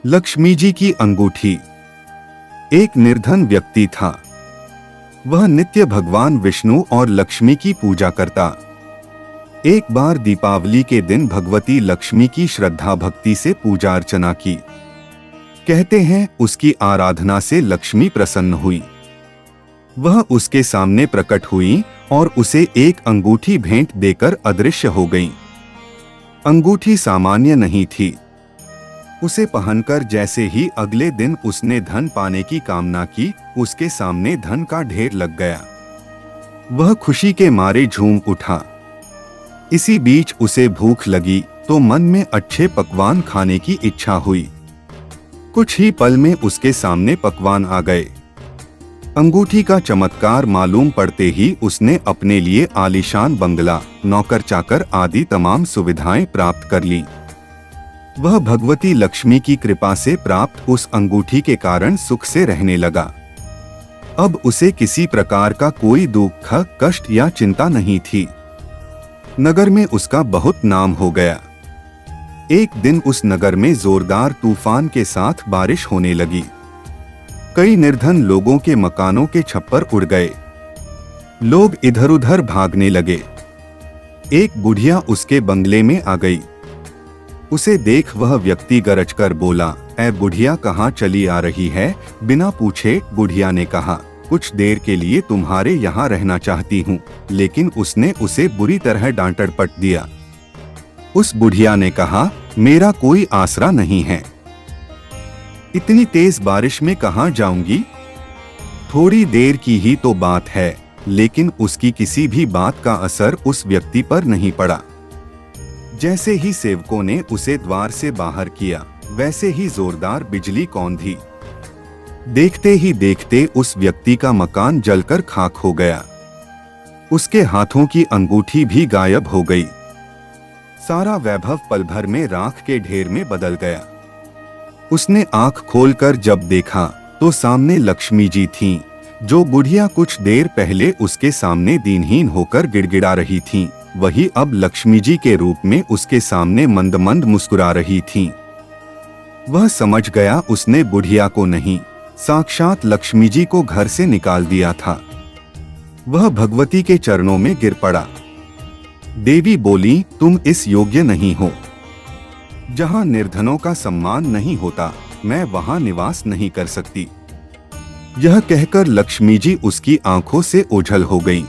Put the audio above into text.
लक्ष्मी जी की अंगूठी। एक निर्धन व्यक्ति था। वह नित्य भगवान विष्णु और लक्ष्मी की पूजा करता। एक बार दीपावली के दिन भगवती लक्ष्मी की श्रद्धा भक्ति से पूजा अर्चना की। कहते हैं उसकी आराधना से लक्ष्मी प्रसन्न हुई। वह उसके सामने प्रकट हुई और उसे एक अंगूठी भेंट देकर अदृश्य हो गई। अंगूठी सामान्य नहीं थी। उसे पहनकर जैसे ही अगले दिन उसने धन पाने की कामना की, उसके सामने धन का ढेर लग गया। वह खुशी के मारे झूम उठा। इसी बीच उसे भूख लगी तो मन में अच्छे पकवान खाने की इच्छा हुई। कुछ ही पल में उसके सामने पकवान आ गए। अंगूठी का चमत्कार मालूम पड़ते ही उसने अपने लिए आलीशान बंगला, नौकर चाकर आदि तमाम सुविधाएं प्राप्त कर ली। वह भगवती लक्ष्मी की कृपा से प्राप्त उस अंगूठी के कारण सुख से रहने लगा। अब उसे किसी प्रकार का कोई दुख, कष्ट या चिंता नहीं थी। नगर में उसका बहुत नाम हो गया। एक दिन उस नगर में जोरदार तूफान के साथ बारिश होने लगी। कई निर्धन लोगों के मकानों के छप्पर उड़ गए। लोग इधर उधर भागने लगे। एक बुढ़िया उसके बंगले में आ गई। उसे देख वह व्यक्ति गरजकर बोला, ऐ बुढ़िया, कहाँ चली आ रही है? बिना पूछे बुढ़िया ने कहा, कुछ देर के लिए तुम्हारे यहाँ रहना चाहती हूँ। लेकिन उसने उसे बुरी तरह डांट डपट दिया। उस बुढ़िया ने कहा, मेरा कोई आसरा नहीं है। इतनी तेज बारिश में कहाँ जाऊंगी? थोड़ी देर की ही तो बात है। लेकिन उसकी किसी भी बात का असर उस व्यक्ति पर नहीं पड़ा। जैसे ही सेवकों ने उसे द्वार से बाहर किया, वैसे ही जोरदार बिजली कौंधी। देखते ही देखते उस व्यक्ति का मकान जलकर खाक हो गया। उसके हाथों की अंगूठी भी गायब हो गई। सारा वैभव पल भर में राख के ढेर में बदल गया। उसने आंख खोलकर जब देखा तो सामने लक्ष्मी जी थीं, जो बुढ़िया कुछ देर पहले उसके सामने दीनहीन होकर गिड़गिड़ा रही थीं, वही अब लक्ष्मी जी के रूप में उसके सामने मंद मंद मुस्कुरा रही थीं। वह समझ गया उसने बुढ़िया को नहीं, साक्षात लक्ष्मी जी को घर से निकाल दिया था। वह भगवती के चरणों में गिर पड़ा। देवी बोली, तुम इस योग्य नहीं हो। जहाँ निर्धनों का सम्मान नहीं होता, मैं वहाँ निवास नहीं कर सकती। यह कहकर लक्ष्मी जी उसकी आंखों से ओझल हो गईं।